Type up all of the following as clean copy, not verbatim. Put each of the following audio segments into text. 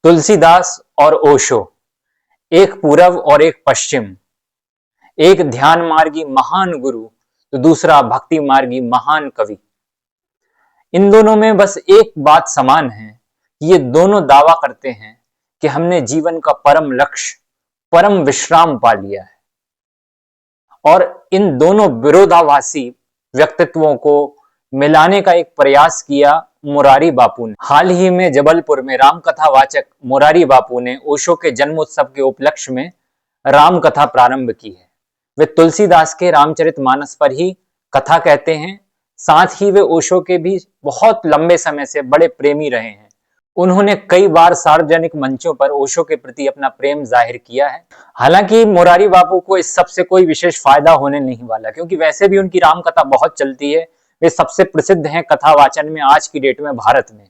तुलसीदास और ओशो, एक पूरब और एक पश्चिम, एक ध्यान मार्गी महान गुरु तो दूसरा भक्ति मार्गी महान कवि। इन दोनों में बस एक बात समान है कि ये दोनों दावा करते हैं कि हमने जीवन का परम लक्ष्य, परम विश्राम पा लिया है। और इन दोनों विरोधाभासी व्यक्तित्वों को मिलाने का एक प्रयास किया मुरारी बापू ने। हाल ही में जबलपुर में रामकथा वाचक मुरारी बापू ने ओशो के जन्मोत्सव के उपलक्ष्य में रामकथा प्रारंभ की है। वे तुलसीदास के रामचरितमानस पर ही कथा कहते हैं, साथ ही वे ओशो के भी बहुत लंबे समय से बड़े प्रेमी रहे हैं। उन्होंने कई बार सार्वजनिक मंचों पर ओशो के प्रति अपना प्रेम जाहिर किया है। हालांकि मुरारी बापू को इस सबसे कोई विशेष फायदा होने नहीं वाला, क्योंकि वैसे भी उनकी रामकथा बहुत चलती है। वे सबसे प्रसिद्ध हैं कथा वाचन में आज की डेट में भारत में।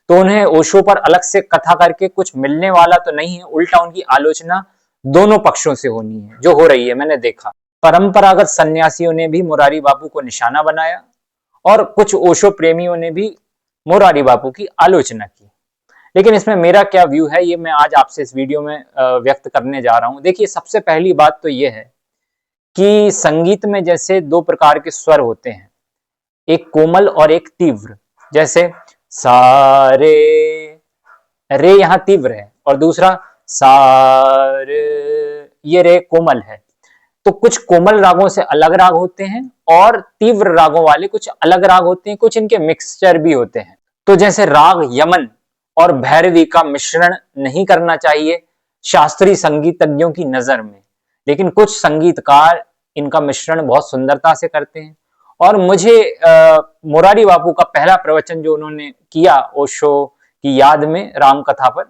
तो उन्हें ओशो पर अलग से कथा करके कुछ मिलने वाला तो नहीं है, उल्टा उनकी आलोचना दोनों पक्षों से होनी है, जो हो रही है। मैंने देखा परंपरागत सन्यासियों ने भी मुरारी बापू को निशाना बनाया और कुछ ओशो प्रेमियों ने भी मुरारी बापू की आलोचना की। लेकिन इसमें मेरा क्या व्यू है, ये मैं आज आपसे इस वीडियो में व्यक्त करने जा रहा हूं। देखिए, सबसे पहली बात तो ये है कि संगीत में जैसे दो प्रकार के स्वर होते हैं, एक कोमल और एक तीव्र। जैसे सारे, रे यहाँ तीव्र है और दूसरा सारे, ये रे कोमल है। तो कुछ कोमल रागों से अलग राग होते हैं और तीव्र रागों वाले कुछ अलग राग होते हैं, कुछ इनके मिक्सचर भी होते हैं। तो जैसे राग यमन और भैरवी का मिश्रण नहीं करना चाहिए शास्त्रीय संगीतज्ञों की नजर में, लेकिन कुछ संगीतकार इनका मिश्रण बहुत सुंदरता से करते हैं। और मुझे मुरारी बापू का पहला प्रवचन जो उन्होंने किया ओशो की याद में रामकथा पर,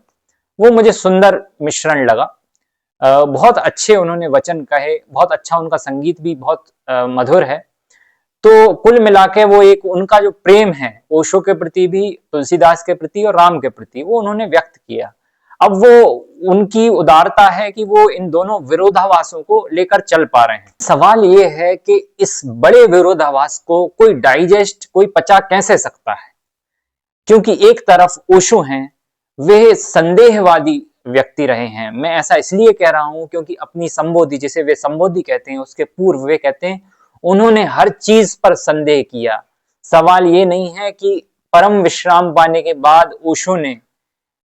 वो मुझे सुंदर मिश्रण लगा। बहुत अच्छे उन्होंने वचन कहे, बहुत अच्छा उनका संगीत भी बहुत मधुर है। तो कुल मिला के वो एक उनका जो प्रेम है ओशो के प्रति भी, तुलसीदास के प्रति और राम के प्रति, वो उन्होंने व्यक्त किया। अब वो उनकी उदारता है कि वो इन दोनों विरोधाभासों को लेकर चल पा रहे हैं। सवाल ये है कि इस बड़े विरोधाभास को कोई डाइजेस्ट, कोई पचा कैसे सकता है? क्योंकि एक तरफ ओशो हैं, वे संदेहवादी व्यक्ति रहे हैं। मैं ऐसा इसलिए कह रहा हूं क्योंकि अपनी संबोधि, जिसे वे संबोधि कहते हैं, उसके पूर्व वे कहते हैं उन्होंने हर चीज पर संदेह किया। सवाल ये नहीं है कि परम विश्राम पाने के बाद ओशो ने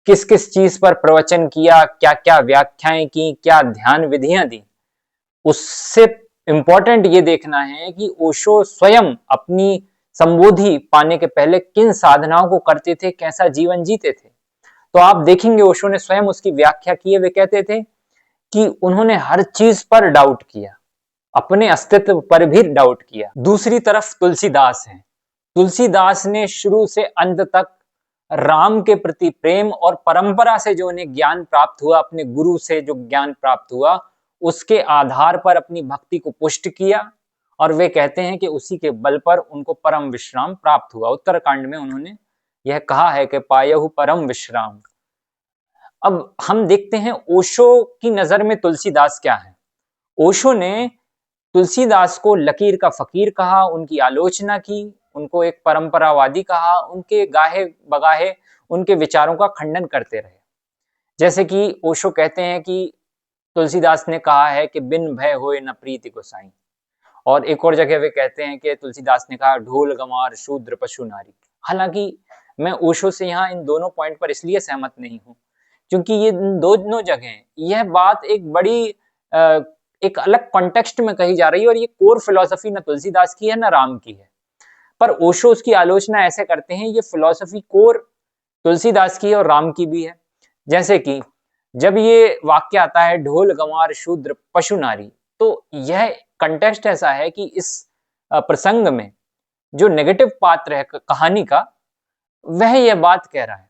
किस किस चीज पर प्रवचन किया, क्या क्या व्याख्याएं की, क्या ध्यान विधियां दी। उससे इंपॉर्टेंट ये देखना है कि ओशो स्वयं अपनी संबोधि पाने के पहले किन साधनाओं को करते थे, कैसा जीवन जीते थे। तो आप देखेंगे ओशो ने स्वयं उसकी व्याख्या की है। वे कहते थे कि उन्होंने हर चीज पर डाउट किया, अपने अस्तित्व पर भी डाउट किया। दूसरी तरफ तुलसीदास हैं। तुलसीदास ने शुरू से अंत तक राम के प्रति प्रेम और परंपरा से जो उन्हें ज्ञान प्राप्त हुआ, अपने गुरु से जो ज्ञान प्राप्त हुआ, उसके आधार पर अपनी भक्ति को पुष्ट किया। और वे कहते हैं कि उसी के बल पर उनको परम विश्राम प्राप्त हुआ। उत्तरकांड में उन्होंने यह कहा है कि पायहु परम विश्राम। अब हम देखते हैं ओशो की नजर में तुलसीदास क्या है। ओशो ने तुलसीदास को लकीर का फकीर कहा, उनकी आलोचना की, उनको एक परंपरावादी कहा, उनके गाहे बगाहे उनके विचारों का खंडन करते रहे। जैसे कि ओशो कहते हैं कि तुलसीदास ने कहा है कि बिन भय होए न प्रीति गोसाई। और एक और जगह वे कहते हैं कि तुलसीदास ने कहा ढोल गंवार शूद्र पशु नारी। हालांकि मैं ओशो से यहाँ इन दोनों पॉइंट पर इसलिए सहमत नहीं हूं क्योंकि ये दोनों जगह यह बात एक बड़ी एक अलग कॉन्टेक्स्ट में कही जा रही है और ये कोर फिलॉसफी न तुलसीदास की है न राम की है। पर ओशो उसकी आलोचना ऐसे करते हैं ये फिलॉसफी कोर तुलसीदास की है और राम की भी है। जैसे कि जब ये वाक्य आता है ढोल गंवार शूद्र पशु नारी, तो यह कंटेक्स्ट ऐसा है कि इस प्रसंग में जो नेगेटिव पात्र है कहानी का, वह यह बात कह रहा है।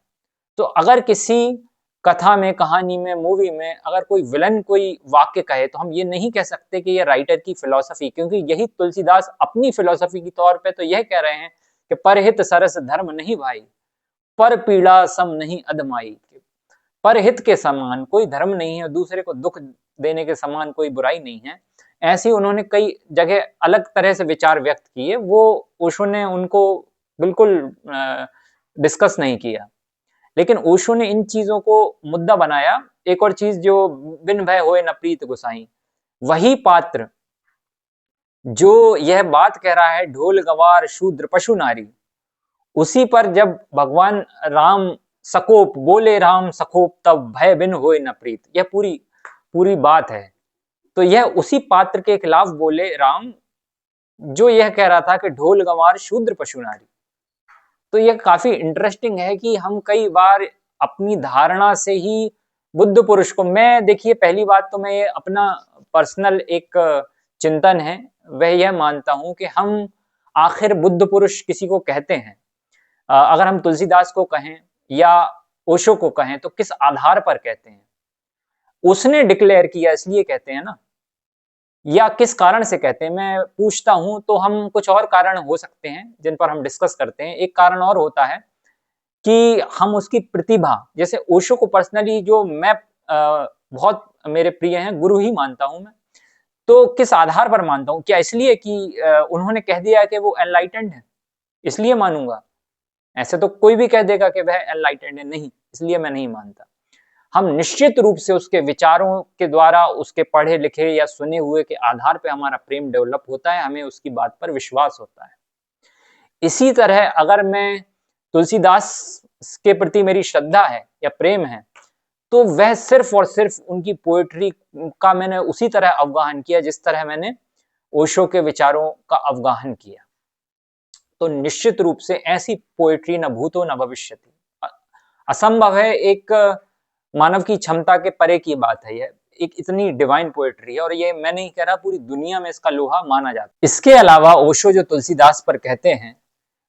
तो अगर किसी कथा में, कहानी में, मूवी में अगर कोई विलन कोई वाक्य कहे तो हम ये नहीं कह सकते कि ये राइटर की फिलॉसफी, क्योंकि यही तुलसीदास अपनी फिलॉसफी के तौर पे तो यह कह रहे हैं कि परहित सरस धर्म नहीं भाई, पर पीड़ा सम नहीं अधमाई। परहित के समान कोई धर्म नहीं है, दूसरे को दुख देने के समान कोई बुराई नहीं है। ऐसी उन्होंने कई जगह अलग तरह से विचार व्यक्त किए, वो ओशो ने उनको बिल्कुल डिस्कस नहीं किया। लेकिन ओशो ने इन चीजों को मुद्दा बनाया। एक और चीज जो बिन भय होए न प्रीत गुसाई, वही पात्र जो यह बात कह रहा है ढोल गवार शूद्र पशु नारी, उसी पर जब भगवान राम सकोप बोले, राम सकोप तब भय बिन होए न प्रीत, यह पूरी पूरी बात है। तो यह उसी पात्र के खिलाफ बोले राम जो यह कह रहा था कि ढोल गंवार शूद्र पशु नारी। तो यह काफी इंटरेस्टिंग है कि हम कई बार अपनी धारणा से ही बुद्ध पुरुष को, मैं देखिए पहली बात तो मैं ये अपना पर्सनल एक चिंतन है वह यह मानता हूं कि हम आखिर बुद्ध पुरुष किसी को कहते हैं, अगर हम तुलसीदास को कहें या ओशो को कहें तो किस आधार पर कहते हैं? उसने डिक्लेयर किया इसलिए कहते हैं ना, या किस कारण से कहते हैं? मैं पूछता हूं तो हम कुछ और कारण हो सकते हैं जिन पर हम डिस्कस करते हैं। एक कारण और होता है कि हम उसकी प्रतिभा, जैसे ओशो को पर्सनली जो मैं बहुत मेरे प्रिय हैं, गुरु ही मानता हूं मैं। तो किस आधार पर मानता हूं? क्या इसलिए कि उन्होंने कह दिया कि वो एनलाइटेंड है इसलिए मानूंगा? ऐसे तो कोई भी कह देगा कि वह एनलाइटेंड है, नहीं, इसलिए मैं नहीं मानता। हम निश्चित रूप से उसके विचारों के द्वारा, उसके पढ़े लिखे या सुने हुए के आधार पे हमारा प्रेम डेवलप होता है, हमें उसकी बात पर विश्वास होता है। इसी तरह अगर मैं तुलसीदास के प्रति मेरी श्रद्धा है या प्रेम है, तो वह सिर्फ और सिर्फ उनकी पोएट्री का मैंने उसी तरह अवगाहन किया जिस तरह मैंने ओशो के विचारों का अवगाहन किया। तो निश्चित रूप से ऐसी पोएट्री न भूतो न भविष्यति, असंभव है, एक मानव की क्षमता के परे की बात है। यह एक इतनी डिवाइन पोएट्री है और ये मैं नहीं कह रहा, पूरी दुनिया में इसका लोहा माना जाता है। इसके अलावा ओशो जो तुलसीदास पर कहते हैं,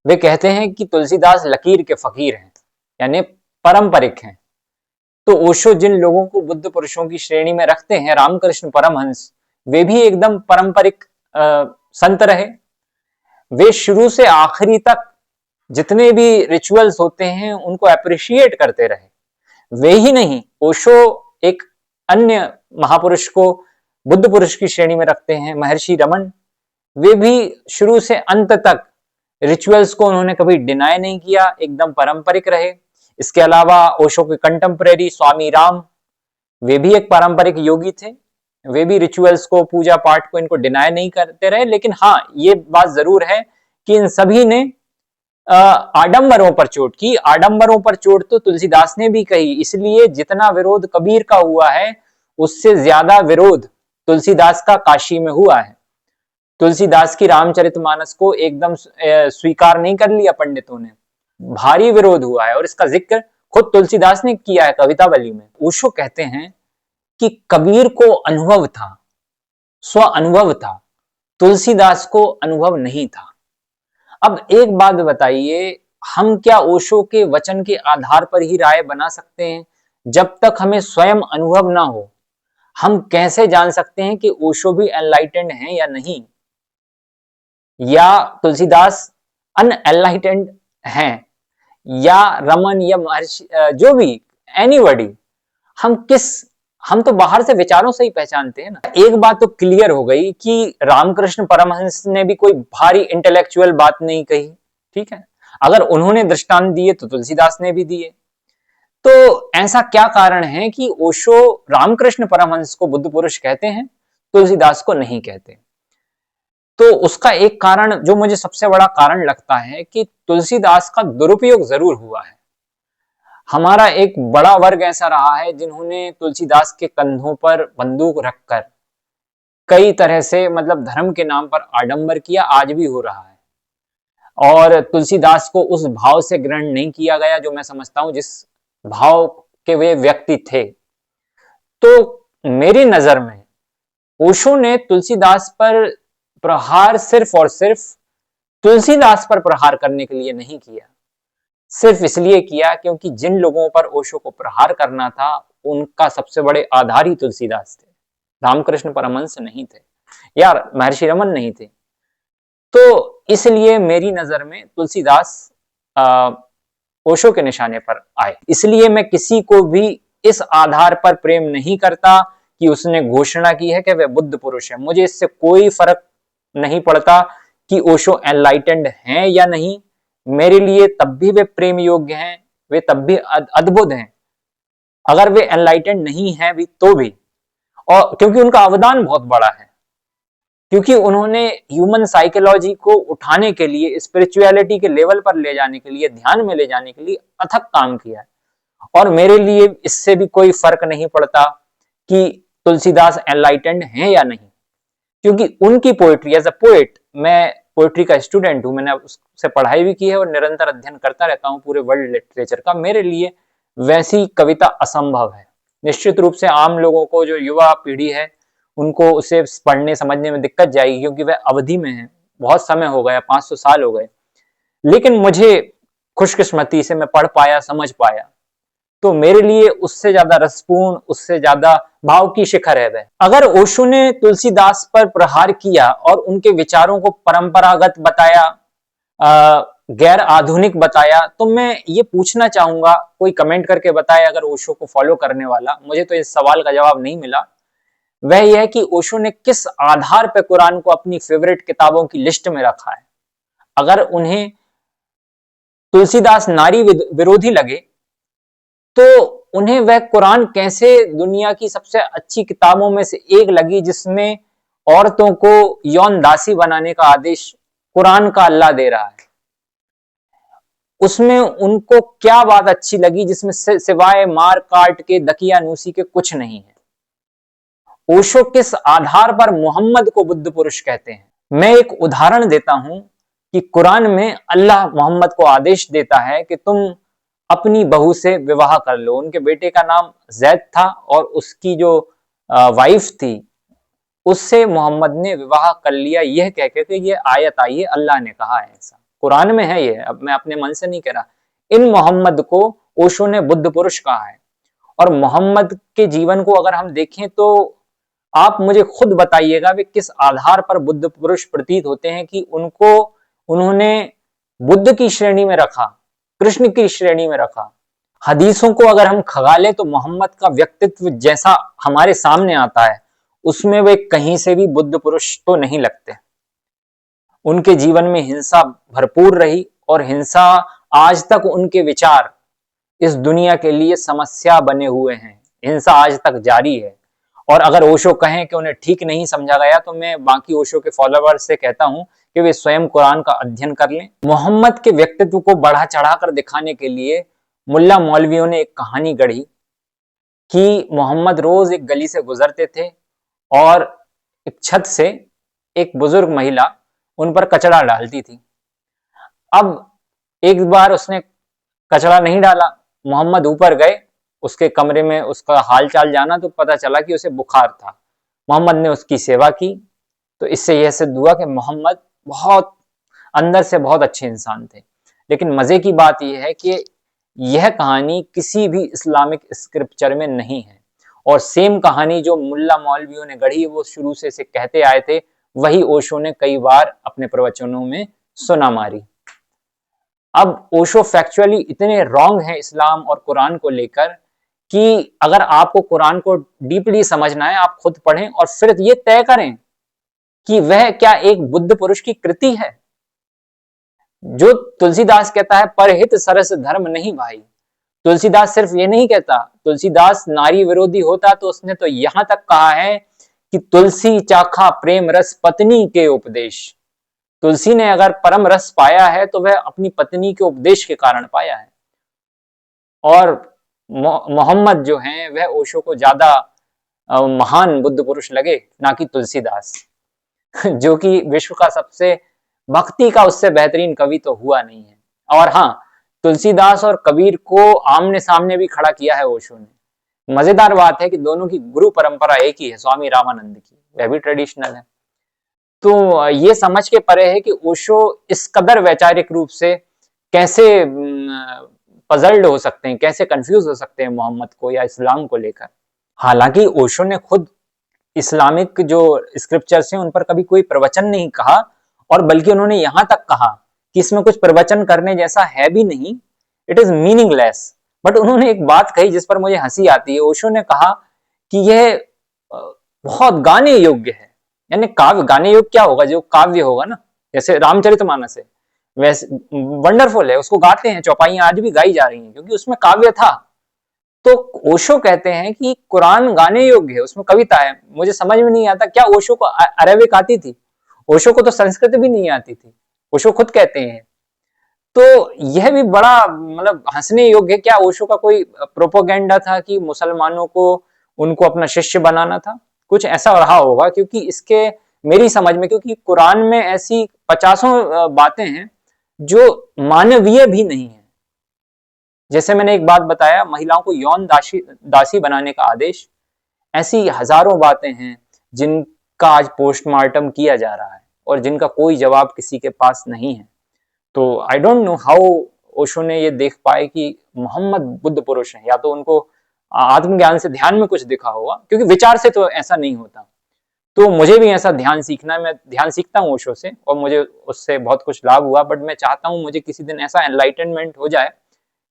वे कहते हैं कि तुलसीदास लकीर के फकीर हैं, यानी पारंपरिक हैं। तो ओशो जिन लोगों को बुद्ध पुरुषों की श्रेणी में रखते हैं, रामकृष्ण परमहंस, वे भी एकदम पारंपरिक संत रहे। वे शुरू से आखिरी तक जितने भी रिचुअल्स होते हैं उनको अप्रिशिएट करते रहे। वे ही नहीं, ओशो एक अन्य महापुरुष को बुद्ध पुरुष की श्रेणी में रखते हैं, महर्षि रमन। वे भी शुरू से अंत तक रिचुअल्स को उन्होंने कभी डिनाई नहीं किया, एकदम पारंपरिक रहे। इसके अलावा ओशो के कंटेम्परेरी स्वामी राम, वे भी एक पारंपरिक योगी थे। वे भी रिचुअल्स को, पूजा पाठ को, इनको डिनाई नहीं करते रहे। लेकिन हाँ, ये बात जरूर है कि इन सभी ने आडंबरों पर चोट की। आडंबरों पर चोट तो तुलसीदास ने भी कही, इसलिए जितना विरोध कबीर का हुआ है उससे ज्यादा विरोध तुलसीदास का काशी में हुआ है। तुलसीदास की रामचरितमानस को एकदम स्वीकार नहीं कर लिया पंडितों ने, भारी विरोध हुआ है और इसका जिक्र खुद तुलसीदास ने किया है कवितावली में। ओशो कहते हैं कि कबीर को अनुभव था, स्व अनुभव था, तुलसीदास को अनुभव नहीं था। अब एक बात बताइए, हम क्या ओशो के वचन के आधार पर ही राय बना सकते हैं? जब तक हमें स्वयं अनुभव ना हो, हम कैसे जान सकते हैं कि ओशो भी एनलाइटेंड हैं या नहीं, या तुलसीदास अनएनलाइटेंड हैं, या रमन या महर्षि, जो भी, एनीबॉडी, हम तो बाहर से विचारों से ही पहचानते हैं ना। एक बात तो क्लियर हो गई कि रामकृष्ण परमहंस ने भी कोई भारी इंटेलेक्चुअल बात नहीं कही, ठीक है। अगर उन्होंने दृष्टांत दिए तो तुलसीदास ने भी दिए। तो ऐसा क्या कारण है कि ओशो रामकृष्ण परमहंस को बुद्ध पुरुष कहते हैं, तुलसीदास को नहीं कहते? तो उसका एक कारण जो मुझे सबसे बड़ा कारण लगता है कि तुलसीदास का दुरुपयोग जरूर हुआ है। हमारा एक बड़ा वर्ग ऐसा रहा है जिन्होंने तुलसीदास के कंधों पर बंदूक रखकर कई तरह से, मतलब धर्म के नाम पर आडंबर किया, आज भी हो रहा है। और तुलसीदास को उस भाव से ग्रहण नहीं किया गया जो मैं समझता हूं जिस भाव के वे व्यक्ति थे। तो मेरी नजर में ओशो ने तुलसीदास पर प्रहार सिर्फ और सिर्फ तुलसीदास पर प्रहार करने के लिए नहीं किया, सिर्फ इसलिए किया क्योंकि जिन लोगों पर ओशो को प्रहार करना था उनका सबसे बड़े आधार ही तुलसीदास थे, रामकृष्ण परमहंस नहीं थे या महर्षि रमन नहीं थे। तो इसलिए मेरी नजर में तुलसीदास ओशो के निशाने पर आए। इसलिए मैं किसी को भी इस आधार पर प्रेम नहीं करता कि उसने घोषणा की है कि वह बुद्ध पुरुष है। मुझे इससे कोई फर्क नहीं पड़ता कि ओशो एनलाइटेंड हैं या नहीं, मेरे लिए तब भी वे प्रेम योग्य हैं वे तब भी अद्भुत हैं, अगर वे एनलाइटेंड नहीं हैं भी तो भी, और क्योंकि उनका अवदान बहुत बड़ा है, क्योंकि उन्होंने ह्यूमन साइकोलॉजी को उठाने के लिए, स्पिरिचुअलिटी के लेवल पर ले जाने के लिए, ध्यान में ले जाने के लिए अथक काम किया है। और मेरे लिए इससे भी कोई फर्क नहीं पड़ता कि तुलसीदास एनलाइटेंड हैं या नहीं, क्योंकि उनकी पोएट्री, एज अ पोएट, मैं पोएट्री का स्टूडेंट हूं, मैंने उससे पढ़ाई भी की है और निरंतर अध्ययन करता रहता हूं पूरे वर्ल्ड लिटरेचर का। मेरे लिए वैसी कविता असंभव है। निश्चित रूप से आम लोगों को, जो युवा पीढ़ी है, उनको उसे पढ़ने समझने में दिक्कत जाएगी, क्योंकि वह अवधि में है, बहुत समय हो गया, 500 साल हो गए। लेकिन मुझे खुशकिस्मती से मैं पढ़ पाया, समझ पाया, तो मेरे लिए उससे ज्यादा रसपूर्ण, उससे ज्यादा भाव की शिखर है वह। अगर ओशो ने तुलसीदास पर प्रहार किया और उनके विचारों को परंपरागत बताया, गैर आधुनिक बताया, तो मैं ये पूछना चाहूंगा, कोई कमेंट करके बताए अगर ओशो को फॉलो करने वाला, मुझे तो इस सवाल का जवाब नहीं मिला। वह यह है कि ओशो ने किस आधार पर कुरान को अपनी फेवरेट किताबों की लिस्ट में रखा है। अगर उन्हें तुलसीदास नारी विरोधी लगे, तो उन्हें वह कुरान कैसे दुनिया की सबसे अच्छी किताबों में से एक लगी, जिसमें औरतों को यौन दासी बनाने का आदेश कुरान का अल्लाह दे रहा है। उसमें उनको क्या बात अच्छी लगी जिसमें सिवाय मार काट के, दकियानूसी के कुछ नहीं है। ओशो किस आधार पर मोहम्मद को बुद्ध पुरुष कहते हैं? मैं एक उदाहरण देता हूं कि कुरान में अल्लाह मोहम्मद को आदेश देता है कि तुम अपनी बहू से विवाह कर लो। उनके बेटे का नाम जैद था और उसकी जो वाइफ थी, उससे मोहम्मद ने विवाह कर लिया, यह कहकर कि ये आयत आई है, अल्लाह ने कहा है, ऐसा कुरान में है। ये अब मैं अपने मन से नहीं कह रहा। इन मोहम्मद को ओशो ने बुद्ध पुरुष कहा है। और मोहम्मद के जीवन को अगर हम देखें तो आप मुझे खुद बताइएगा वे किस आधार पर बुद्ध पुरुष प्रतीत होते हैं कि उनको उन्होंने बुद्ध की श्रेणी में रखा, कृष्ण की श्रेणी में रखा। हदीसों को अगर हम खगाले तो मोहम्मद का व्यक्तित्व जैसा हमारे सामने आता है, उसमें वे कहीं से भी बुद्ध पुरुष तो नहीं लगते। उनके जीवन में हिंसा भरपूर रही और हिंसा आज तक उनके विचार इस दुनिया के लिए समस्या बने हुए हैं। हिंसा आज तक जारी है। और अगर ओशो कहें कि उन्हें ठीक नहीं समझा गया, तो मैं बाकी ओशो के फॉलोअर्स से कहता हूं कि वे स्वयं कुरान का अध्ययन कर लें। मोहम्मद के व्यक्तित्व को बढ़ा चढ़ाकर दिखाने के लिए मुल्ला मौलवियों ने एक कहानी गढ़ी कि मोहम्मद रोज एक गली से गुजरते थे और एक छत से एक बुजुर्ग महिला उन पर कचरा डालती थी। अब एक बार उसने कचरा नहीं डाला, मोहम्मद ऊपर गए उसके कमरे में उसका हाल चाल जाना, तो पता चला कि उसे बुखार था। मोहम्मद ने उसकी सेवा की। तो इससे यह सिद्ध हुआ कि मोहम्मद बहुत अंदर से बहुत अच्छे इंसान थे। लेकिन मजे की बात यह है कि यह कहानी किसी भी इस्लामिक स्क्रिप्चर में नहीं है, और सेम कहानी जो मुल्ला मौलवियों ने गढ़ी, वो शुरू से कहते आए थे, वही ओशो ने कई बार अपने प्रवचनों में सुना मारी। अब ओशो फैक्चुअली इतने रॉन्ग हैं इस्लाम और कुरान को लेकर कि अगर आपको कुरान को डीपली समझना है, आप खुद पढ़ें और फिर ये तय करें कि वह क्या एक बुद्ध पुरुष की कृति है। जो तुलसीदास कहता है परहित सरस धर्म नहीं भाई, तुलसीदास सिर्फ ये नहीं कहता। तुलसीदास नारी विरोधी होता तो उसने तो यहां तक कहा है कि तुलसी चाखा प्रेम रस पत्नी के उपदेश। तुलसी ने अगर परम रस पाया है तो वह अपनी पत्नी के उपदेश के कारण पाया है। और मोहम्मद जो हैं वह ओशो को ज्यादा महान बुद्ध पुरुष लगे, ना कि तुलसीदास जो कि विश्व का सबसे भक्ति का उससे बेहतरीन कवि तो हुआ नहीं है। और हाँ, तुलसीदास और कबीर को आमने सामने भी खड़ा किया है ओशो ने। मजेदार बात है कि दोनों की गुरु परंपरा एक ही है, स्वामी रामानंद की, वह भी ट्रेडिशनल है। तो ये समझ के परे है कि ओशो इस कदर वैचारिक रूप से कैसे पजल्ड हो सकते हैं, कैसे कंफ्यूज हो सकते हैं मोहम्मद को या इस्लाम को लेकर। हालांकि ओशो ने खुद इस्लामिक जो स्क्रिप्चर्स हैं उन पर कभी कोई प्रवचन नहीं कहा, और बल्कि उन्होंने यहां तक कहा कि इसमें कुछ प्रवचन करने जैसा है भी नहीं, इट इज मीनिंगलेस। बट उन्होंने एक बात कही जिस पर मुझे हंसी आती है। ओशो ने कहा कि यह बहुत गाने योग्य है। यानी काव्य, गाने योग्य क्या होगा? जो काव्य होगा ना, जैसे रामचरितमानस है, वैसे वंडरफुल है, उसको गाते हैं, चौपाइयां आज भी गाई जा रही हैं क्योंकि उसमें काव्य था। तो ओशो कहते हैं कि कुरान गाने योग्य है, उसमें कविता है। मुझे समझ में नहीं आता क्या ओशो को अरेबिक आती थी? ओशो को तो संस्कृत भी नहीं आती थी, ओशो खुद कहते हैं। तो यह भी बड़ा मतलब हंसने योग्य है। क्या ओशो का कोई प्रोपोगेंडा था कि मुसलमानों को उनको अपना शिष्य बनाना था? कुछ ऐसा रहा होगा, क्योंकि इसके मेरी समझ में, क्योंकि कुरान में ऐसी पचासों बातें हैं जो मानवीय भी नहीं है। जैसे मैंने एक बात बताया, महिलाओं को यौन दासी बनाने का आदेश, ऐसी हजारों बातें हैं जिनका आज पोस्टमार्टम किया जा रहा है और जिनका कोई जवाब किसी के पास नहीं है। तो I don't know how Osho ने ये देख पाए कि मोहम्मद बुद्ध पुरुष है, या तो उनको आत्मज्ञान से ध्यान में कुछ दिखा होगा, क्योंकि विचार से तो ऐसा नहीं होता। तो मुझे भी ऐसा ध्यान सीखना है, मैं ध्यान सीखता हूँ ओशो से और मुझे उससे बहुत कुछ लाभ हुआ, बट मैं चाहता हूँ मुझे किसी दिन ऐसा एनलाइटनमेंट हो जाए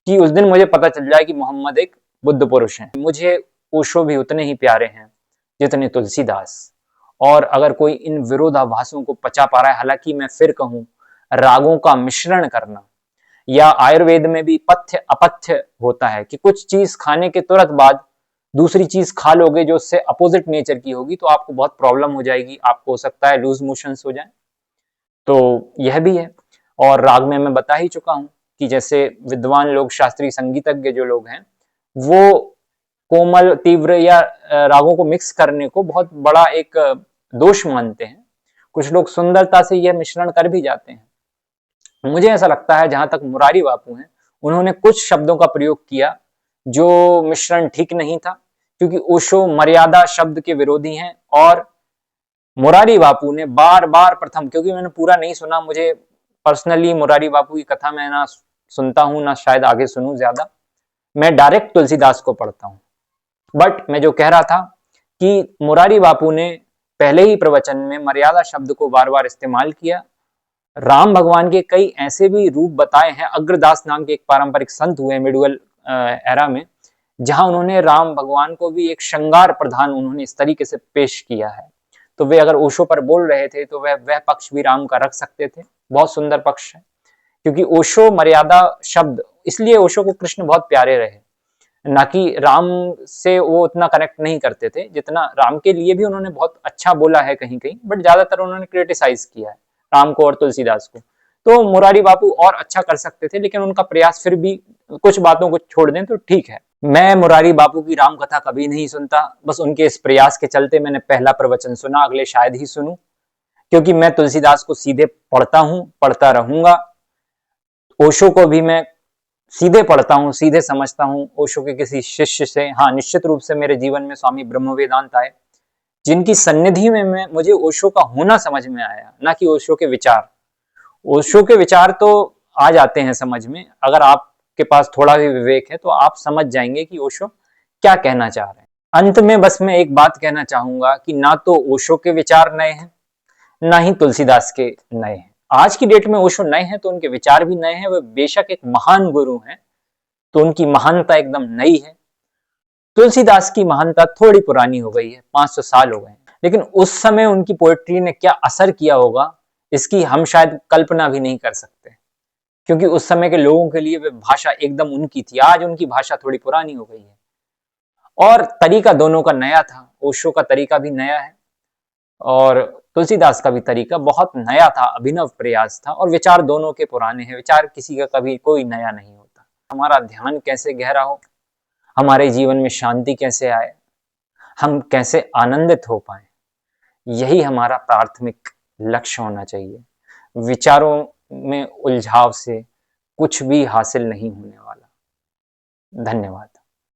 कि उस दिन मुझे पता चल जाए कि मोहम्मद एक बुद्ध पुरुष है। मुझे ओशो भी उतने ही प्यारे हैं जितने तुलसीदास। और अगर कोई इन विरोधाभासों को पचा पा रहा है, हालांकि मैं फिर कहूं, रागों का मिश्रण करना, या आयुर्वेद में भी पथ्य अपथ्य होता है कि कुछ चीज खाने के तुरंत बाद दूसरी चीज खा लोगे जो उससे अपोजिट नेचर की होगी, तो आपको बहुत प्रॉब्लम हो जाएगी, आपको हो सकता है लूज मोशंस हो जाए। तो यह भी है। और राग में मैं बता ही चुका हूं कि जैसे विद्वान लोग, शास्त्रीय संगीतज्ञ जो लोग हैं, वो कोमल तीव्र या रागों को मिक्स करने को बहुत बड़ा एक दोष मानते हैं। कुछ लोग सुंदरता से यह मिश्रण कर भी जाते हैं। मुझे ऐसा लगता है, जहां तक मुरारी बापू हैं, उन्होंने कुछ शब्दों का प्रयोग किया जो मिश्रण ठीक नहीं था, क्योंकि ओशो मर्यादा शब्द के विरोधी हैं। और मुरारी बापू ने बार बार प्रथम, क्योंकि मैंने पूरा नहीं सुना, मुझे पर्सनली मुरारी बापू की कथा मैं ना सुनता हूं ना शायद आगे सुनूं ज्यादा, मैं डायरेक्ट तुलसीदास को पढ़ता हूं। बट मैं जो कह रहा था कि मुरारी बापू ने पहले ही प्रवचन में मर्यादा शब्द को बार बार इस्तेमाल किया। राम भगवान के कई ऐसे भी रूप बताए हैं। अग्रदास नाम के एक पारंपरिक संत हुए मिडुअल एरा में, जहां उन्होंने राम भगवान को भी एक श्रृंगार प्रधान उन्होंने इस तरीके से पेश किया है। तो वे अगर ओशो पर बोल रहे थे तो वह पक्ष भी राम का रख सकते थे। बहुत सुंदर पक्ष है, क्योंकि ओशो मर्यादा शब्द, इसलिए ओशो को कृष्ण बहुत प्यारे रहे, ना कि राम से वो उतना कनेक्ट नहीं करते थे जितना राम के लिए भी उन्होंने बहुत अच्छा बोला है कहीं कहीं, बट ज्यादातर उन्होंने क्रिटिसाइज किया है राम को और तुलसीदास को। तो मुरारी बापू और अच्छा कर सकते थे, लेकिन उनका प्रयास फिर भी, कुछ बातों को छोड़ दें तो ठीक है। मैं मुरारी बापू की राम कथा कभी नहीं सुनता, बस उनके इस प्रयास के चलते मैंने पहला प्रवचन सुना, अगले शायद ही सुनूं, क्योंकि मैं तुलसीदास को सीधे पढ़ता हूं, पढ़ता रहूंगा। ओशो को भी मैं सीधे पढ़ता हूँ, सीधे समझता हूँ। ओशो के किसी शिष्य से, हाँ निश्चित रूप से मेरे जीवन में स्वामी ब्रह्म वेदांत आए, जिनकी सन्निधि में मुझे ओशो का होना समझ में आया, ना कि ओशो के विचार। ओशो के विचार तो आ जाते हैं समझ में, अगर आपके पास थोड़ा भी विवेक है तो आप समझ जाएंगे कि ओशो क्या कहना चाह रहे हैं। अंत में बस मैं एक बात कहना चाहूंगा कि ना तो ओशो के विचार नए हैं, ना ही तुलसीदास के नए हैं। आज की डेट में ओशो नए हैं तो उनके विचार भी नए हैं। वह बेशक एक महान गुरु हैं, तो उनकी महानता एकदम नई है। तुलसीदास की महानता थोड़ी पुरानी हो गई है, 500 साल हो गए, लेकिन उस समय उनकी पोएट्री ने क्या असर किया होगा, इसकी हम शायद कल्पना भी नहीं कर सकते, क्योंकि उस समय के लोगों के लिए वे भाषा एकदम उनकी थी। आज उनकी भाषा थोड़ी पुरानी हो गई है, और तरीका दोनों का नया था। ओशो का तरीका भी नया है और तुलसीदास का भी तरीका बहुत नया था, अभिनव प्रयास था, और विचार दोनों के पुराने हैं। विचार किसी का कभी कोई नया नहीं होता। हमारा ध्यान कैसे गहरा हो, हमारे जीवन में शांति कैसे आए, हम कैसे आनंदित हो पाए, यही हमारा प्राथमिक लक्ष्य होना चाहिए। विचारों में उलझाव से कुछ भी हासिल नहीं होने वाला। धन्यवाद।